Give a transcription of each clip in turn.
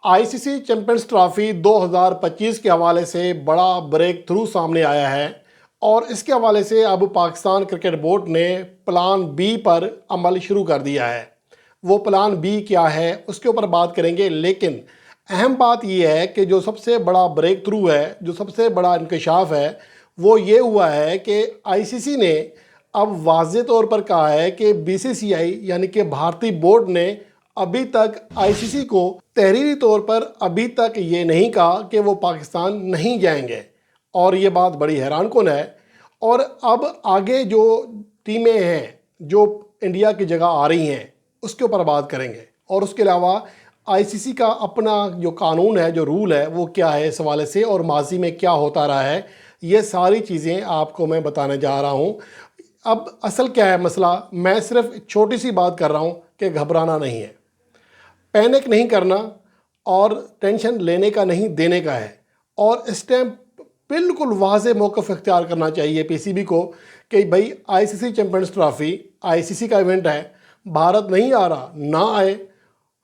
آئی سی سی champions trophy 2025 کے حوالے سے بڑا بریک تھرو سامنے آیا ہے اور اس کے حوالے سے اب پاکستان کرکٹ بورڈ نے پلان بی پر عمل شروع کر دیا ہے۔ وہ پلان بی کیا ہے اس کے اوپر بات کریں گے، لیکن اہم بات یہ ہے کہ جو سب سے بڑا بریک تھرو ہے، جو سب سے بڑا انکشاف ہے، وہ یہ ہوا ہے کہ آئی سی سی نے اب واضح طور پر کہا ہے کہ بی سی سی آئی یعنی کہ بھارتی بورڈ نے ابھی تک آئی سی سی کو تحریری طور پر ابھی تک یہ نہیں کہا کہ وہ پاکستان نہیں جائیں گے، اور یہ بات بڑی حیران کن ہے۔ اور اب آگے جو ٹیمیں ہیں جو انڈیا کی جگہ آ رہی ہیں اس کے اوپر بات کریں گے، اور اس کے علاوہ آئی سی سی کا اپنا جو قانون ہے، جو رول ہے، وہ کیا ہے اس حوالے سے، اور ماضی میں کیا ہوتا رہا ہے، یہ ساری چیزیں آپ کو میں بتانے جا رہا ہوں۔ اب اصل کیا ہے مسئلہ، میں صرف چھوٹی سی بات کر رہا ہوں کہ گھبرانا نہیں ہے، پینک نہیں کرنا، اور ٹینشن لینے کا نہیں دینے کا ہے، اور اس ٹائم بالکل واضح موقف اختیار کرنا چاہیے پی سی بی کو کہ بھائی آئی سی سی چیمپئنز ٹرافی آئی سی سی کا ایونٹ ہے، بھارت نہیں آ رہا، نہ آئے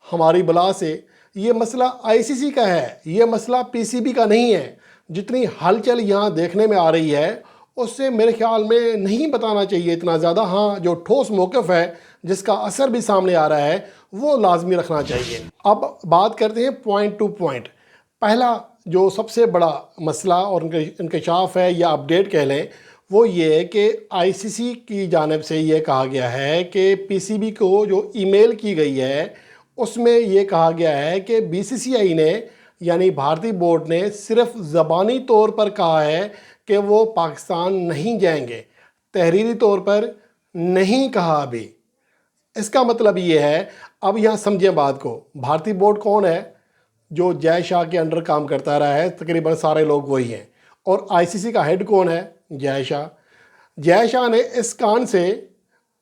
ہماری بلا سے۔ یہ مسئلہ آئی سی سی کا ہے، یہ مسئلہ پی سی بی کا نہیں ہے۔ جتنی ہلچل یہاں دیکھنے میں آ رہی ہے اس سے میرے خیال میں نہیں بتانا چاہیے اتنا زیادہ۔ ہاں، جو ٹھوس موقف ہے جس کا اثر بھی سامنے آ رہا ہے وہ لازمی رکھنا چاہیے۔ اب بات کرتے ہیں پوائنٹ ٹو پوائنٹ۔ پہلا جو سب سے بڑا مسئلہ اور انکشاف ہے یا اپڈیٹ کہہ لیں، وہ یہ ہے کہ آئی سی سی کی جانب سے یہ کہا گیا ہے کہ پی سی بی کو جو ای میل کی گئی ہے اس میں یہ کہا گیا ہے کہ بی سی سی آئی نے یعنی بھارتی بورڈ نے صرف زبانی طور پر کہا ہے کہ وہ پاکستان نہیں جائیں گے، تحریری طور پر نہیں کہا ابھی۔ اس کا مطلب یہ ہے، اب یہاں سمجھیں بات کو، بھارتی بورڈ کون ہے؟ جو جے شاہ کے انڈر کام کرتا رہا ہے، تقریباً سارے لوگ وہی ہیں۔ اور آئی سی سی کا ہیڈ کون ہے؟ جے شاہ۔ جے شاہ نے اس کان سے،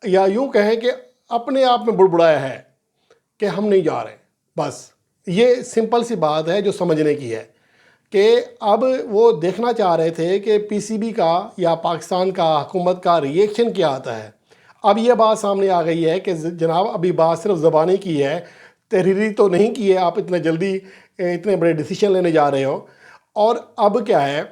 یا یوں کہیں کہ اپنے آپ میں بڑبڑایا ہے کہ ہم نہیں جا رہے۔ بس یہ سمپل سی بات ہے جو سمجھنے کی ہے کہ اب وہ دیکھنا چاہ رہے تھے کہ پی سی بی کا یا پاکستان کا حکومت کا ری ایکشن کیا آتا ہے۔ اب یہ بات سامنے آ گئی ہے کہ جناب ابھی بات صرف زبانی کی ہے، تحریری تو نہیں کی ہے، آپ اتنے جلدی اتنے بڑے ڈیسیشن لینے جا رہے ہو۔ اور اب کیا ہے،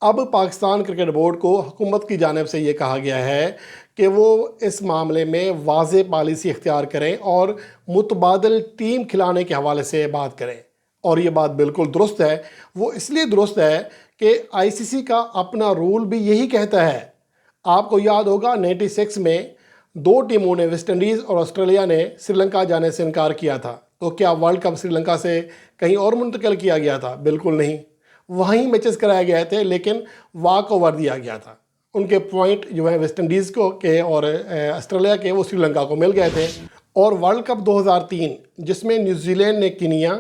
اب پاکستان کرکٹ بورڈ کو حکومت کی جانب سے یہ کہا گیا ہے کہ وہ اس معاملے میں واضح پالیسی اختیار کریں اور متبادل ٹیم کھلانے کے حوالے سے بات کریں۔ اور یہ بات بالکل درست ہے۔ وہ اس لیے درست ہے کہ آئی سی سی کا اپنا رول بھی یہی کہتا ہے۔ آپ کو یاد ہوگا 96 میں دو ٹیموں نے، ویسٹ انڈیز اور آسٹریلیا نے، سری لنکا جانے سے انکار کیا تھا، تو کیا ورلڈ کپ سری لنکا سے کہیں اور منتقل کیا گیا تھا؟ بالکل نہیں، وہیں میچز کرائے گئے تھے، لیکن واک اوور دیا گیا تھا۔ ان کے پوائنٹ جو ہیں ویسٹ انڈیز کو کے اور آسٹریلیا کے، وہ سری لنکا کو مل گئے تھے۔ اور ورلڈ کپ 2003 جس میں نیوزی لینڈ نے کینیا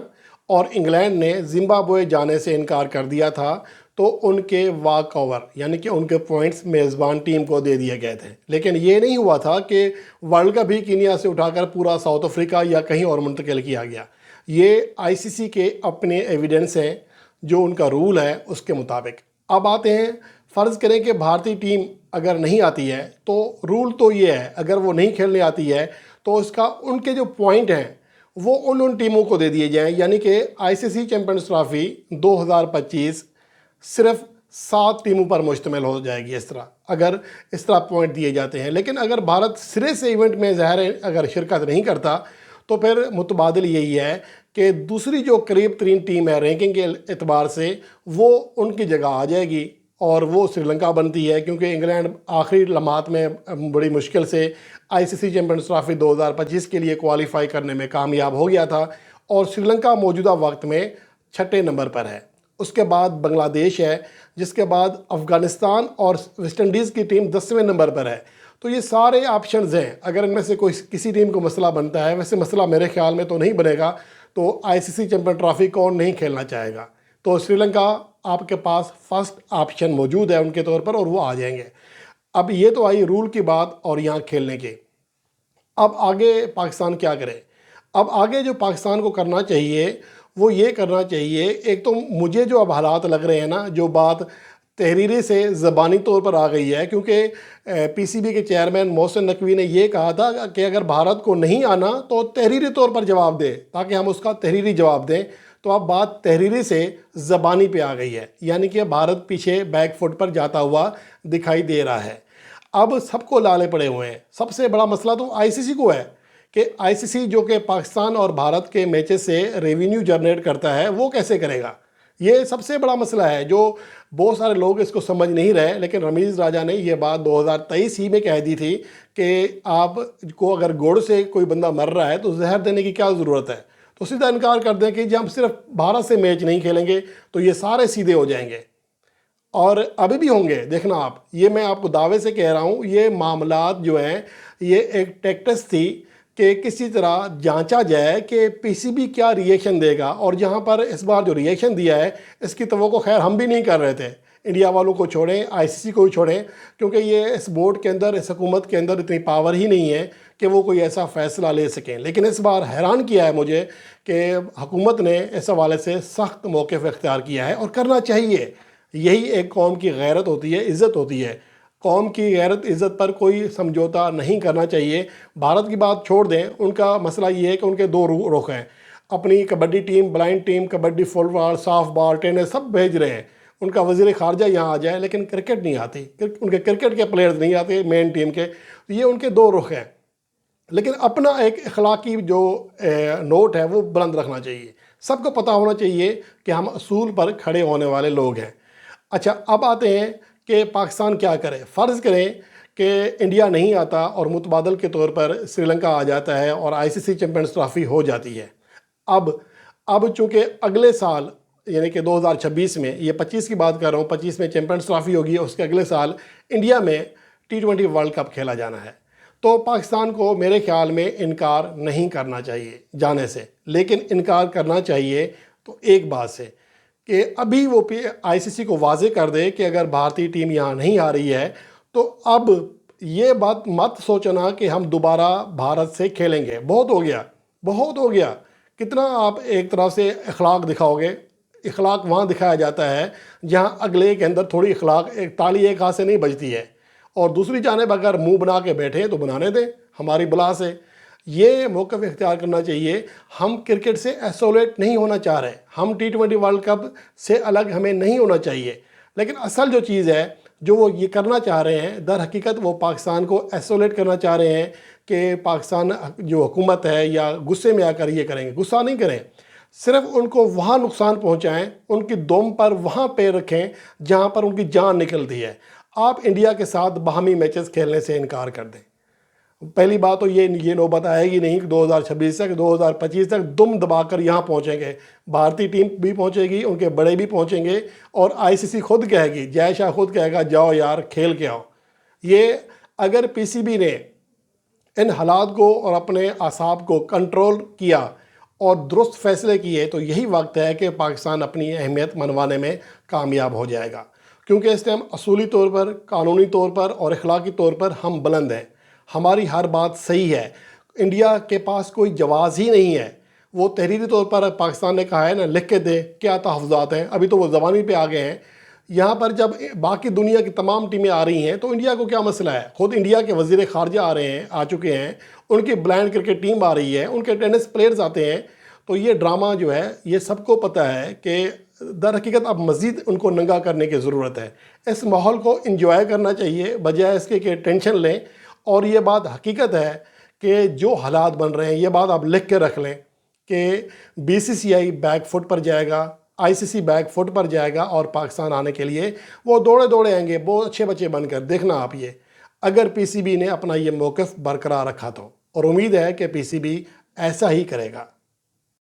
اور انگلینڈ نے زمبابوے جانے سے انکار کر دیا تھا، تو ان کے واک اوور یعنی کہ ان کے پوائنٹس میزبان ٹیم کو دے دیے گئے تھے۔ لیکن یہ نہیں ہوا تھا کہ ورلڈ کپ بھی کینیا سے اٹھا کر پورا ساؤتھ افریقہ یا کہیں اور منتقل کیا گیا۔ یہ آئی سی سی کے اپنے ایویڈنس ہیں، جو ان کا رول ہے اس کے مطابق۔ اب آتے ہیں، فرض کریں کہ بھارتی ٹیم اگر نہیں آتی ہے تو رول تو یہ ہے، اگر وہ نہیں کھیلنے آتی ہے تو اس کا ان کے جو پوائنٹ ہیں وہ ان ٹیموں کو دے دیے جائیں، یعنی کہ آئی سی سی چیمپئنز ٹرافی 2025 صرف 7 ٹیموں پر مشتمل ہو جائے گی، اس طرح اگر اس طرح پوائنٹ دیے جاتے ہیں۔ لیکن اگر بھارت سرے سے ایونٹ میں ظاہر ہے اگر شرکت نہیں کرتا تو پھر متبادل یہی ہے کہ دوسری جو قریب ترین ٹیم ہے رینکنگ کے اعتبار سے، وہ ان کی جگہ آ جائے گی، اور وہ سری لنکا بنتی ہے، کیونکہ انگلینڈ آخری لمحات میں بڑی مشکل سے آئی سی سی چیمپئنز ٹرافی 2025 کے لیے کوالیفائی کرنے میں کامیاب ہو گیا تھا، اور سری لنکا موجودہ وقت میں 6 نمبر پر ہے۔ اس کے بعد بنگلہ دیش ہے، جس کے بعد افغانستان اور ویسٹ انڈیز کی ٹیم 10ویں نمبر پر ہے۔ تو یہ سارے آپشنز ہیں، اگر ان میں سے کوئی کسی ٹیم کو مسئلہ بنتا ہے، ویسے مسئلہ میرے خیال میں تو نہیں بنے گا، تو آئی سی سی چیمپئن ٹرافی کون نہیں کھیلنا چاہے گا؟ تو سری لنکا آپ کے پاس فرسٹ آپشن موجود ہے ان کے طور پر، اور وہ آ جائیں گے۔ اب یہ تو آئی رول کی بات اور یہاں کھیلنے کے۔ اب آگے پاکستان کیا کرے؟ اب آگے جو پاکستان کو کرنا چاہیے وہ یہ کرنا چاہیے، ایک تو مجھے جو اب حالات لگ رہے ہیں نا، جو بات تحریری سے زبانی طور پر آ گئی ہے، کیونکہ پی سی بی کے چیئرمین محسن نقوی نے یہ کہا تھا کہ اگر بھارت کو نہیں آنا تو تحریری طور پر جواب دے تاکہ ہم اس کا تحریری جواب دیں۔ تو اب بات تحریری سے زبانی پہ آ گئی ہے، یعنی کہ بھارت پیچھے بیک فٹ پر جاتا ہوا دکھائی دے رہا ہے۔ اب سب کو لالے پڑے ہوئے ہیں۔ سب سے بڑا مسئلہ تو آئی سی سی کو ہے کہ آئی سی سی جو کہ پاکستان اور بھارت کے میچز سے ریونیو جنریٹ کرتا ہے، وہ کیسے کرے گا؟ یہ سب سے بڑا مسئلہ ہے جو بہت سارے لوگ اس کو سمجھ نہیں رہے، لیکن رمیز راجہ نے یہ بات 2023 ہی میں کہہ دی تھی کہ آپ کو اگر گوڑ سے کوئی بندہ مر رہا ہے تو زہر دینے کی کیا ضرورت ہے؟ تو سیدھا انکار کر دیں کہ جب ہم صرف بھارت سے میچ نہیں کھیلیں گے تو یہ سارے سیدھے ہو جائیں گے، اور ابھی بھی ہوں گے۔ دیکھنا آپ، یہ میں آپ کو دعوے سے کہہ رہا ہوں، یہ معاملات جو ہیں یہ ایک ٹیکٹس تھی کہ کسی طرح جانچا جائے کہ پی سی بی کیا ری ایکشن دے گا، اور جہاں پر اس بار جو ری ایکشن دیا ہے اس کی توقع خیر ہم بھی نہیں کر رہے تھے۔ انڈیا والوں کو چھوڑیں، آئی سی سی کو ہی چھوڑیں، کیونکہ یہ اس بورڈ کے اندر، اس حکومت کے اندر اتنی پاور ہی نہیں ہے کہ وہ کوئی ایسا فیصلہ لے سکیں۔ لیکن اس بار حیران کیا ہے مجھے کہ حکومت نے اس حوالے سے سخت موقف اختیار کیا ہے، اور کرنا چاہیے۔ یہی ایک قوم کی غیرت ہوتی ہے، عزت ہوتی ہے۔ قوم کی غیرت عزت پر کوئی سمجھوتا نہیں کرنا چاہیے۔ بھارت کی بات چھوڑ دیں، ان کا مسئلہ یہ ہے کہ ان کے دو رخ ہیں۔ اپنی kabaddi team, blind team, kabaddi, football, softball, tennis سب بھیج رہے ہیں۔ ان کا وزیر خارجہ یہاں آ جائے، لیکن کرکٹ نہیں آتی، ان کے کرکٹ کے پلیئرز نہیں آتے مین ٹیم کے۔ یہ ان کے دو رخ ہیں، لیکن اپنا ایک اخلاقی جو نوٹ ہے وہ بلند رکھنا چاہیے۔ سب کو پتہ ہونا چاہیے کہ ہم اصول پر کھڑے ہونے والے لوگ ہیں۔ اچھا، اب آتے ہیں کہ پاکستان کیا کرے۔ فرض کریں کہ انڈیا نہیں آتا اور متبادل کے طور پر سری لنکا آ جاتا ہے اور آئی سی سی چیمپئنز ٹرافی ہو جاتی ہے۔ اب چونکہ اگلے سال یعنی کہ 2026 میں، یہ 25 کی بات کر رہا ہوں، 25 میں چیمپئنز ٹرافی ہوگی، اس کے اگلے سال انڈیا میں T20 ورلڈ کپ کھیلا جانا ہے۔ تو پاکستان کو میرے خیال میں انکار نہیں کرنا چاہیے جانے سے، لیکن انکار کرنا چاہیے تو ایک بات سے کہ ابھی وہ آئی سی سی کو واضح کر دے کہ اگر بھارتی ٹیم یہاں نہیں آ رہی ہے تو اب یہ بات مت سوچنا کہ ہم دوبارہ بھارت سے کھیلیں گے۔ بہت ہو گیا، بہت ہو گیا۔ کتنا آپ ایک طرف سے اخلاق دکھاؤ گے؟ اخلاق وہاں دکھایا جاتا ہے جہاں اگلے کے اندر تھوڑی اخلاق، ایک تالی ایک ہاتھ سے نہیں بجتی ہے، اور دوسری جانب اگر منہ بنا کے بیٹھے تو بنانے دیں ہماری بلا سے۔ یہ موقف اختیار کرنا چاہیے۔ ہم کرکٹ سے ایسولیٹ نہیں ہونا چاہ رہے، ہم T20 ورلڈ کپ سے الگ ہمیں نہیں ہونا چاہیے، لیکن اصل جو چیز ہے جو وہ یہ کرنا چاہ رہے ہیں، در حقیقت وہ پاکستان کو ایسولیٹ کرنا چاہ رہے ہیں کہ پاکستان جو حکومت ہے یا غصے میں آ کر یہ کریں گے۔ غصہ نہیں کریں، صرف ان کو وہاں نقصان پہنچائیں، ان کی دم پر وہاں پیر رکھیں جہاں پر ان کی جان نکلتی ہے۔ آپ انڈیا کے ساتھ باہمی میچز کھیلنے سے انکار کر دیں۔ پہلی بات تو یہ نوبت آئے گی نہیں کہ 2026 تک، 2025 تک دم دبا کر یہاں پہنچیں گے۔ بھارتی ٹیم بھی پہنچے گی، ان کے بڑے بھی پہنچیں گے، اور آئی سی سی خود کہے گی، جے شاہ خود کہے گا جاؤ یار کھیل کے آؤ۔ یہ اگر پی سی بی نے ان حالات کو اور اپنے اعصاب کو کنٹرول کیا اور درست فیصلے کیے تو یہی وقت ہے کہ پاکستان اپنی اہمیت منوانے میں کامیاب ہو جائے گا، کیونکہ اس ٹائم اصولی طور پر، قانونی طور پر اور اخلاقی طور پر ہم بلند ہیں۔ ہماری ہر بات صحیح ہے۔ انڈیا کے پاس کوئی جواز ہی نہیں ہے۔ وہ تحریری طور پر پاکستان نے کہا ہے نا، لکھ کے دے کیا تحفظات ہیں، ابھی تو وہ زبانی پہ آ گئے ہیں۔ یہاں پر جب باقی دنیا کی تمام ٹیمیں آ رہی ہیں تو انڈیا کو کیا مسئلہ ہے؟ خود انڈیا کے وزیر خارجہ آ رہے ہیں، آ چکے ہیں، ان کی بلائنڈ کرکٹ ٹیم آ رہی ہے، ان کے ٹینس پلیئرز آتے ہیں۔ تو یہ ڈرامہ جو ہے یہ سب کو پتہ ہے کہ در حقیقت اب مزید ان کو ننگا کرنے کی ضرورت ہے۔ اس ماحول کو انجوائے کرنا چاہیے بجائے اس کے کہ ٹینشن لیں۔ اور یہ بات حقیقت ہے کہ جو حالات بن رہے ہیں، یہ بات آپ لکھ کے رکھ لیں کہ بی سی سی آئی بیک فٹ پر جائے گا، آئی سی سی بیک فٹ پر جائے گا، اور پاکستان آنے کے لیے وہ دوڑے آئیں گے بہت اچھے بچے بن کر۔ دیکھنا آپ یہ، اگر پی سی بی نے اپنا یہ موقف برقرار رکھا تو، اور امید ہے کہ پی سی بی ایسا ہی کرے گا۔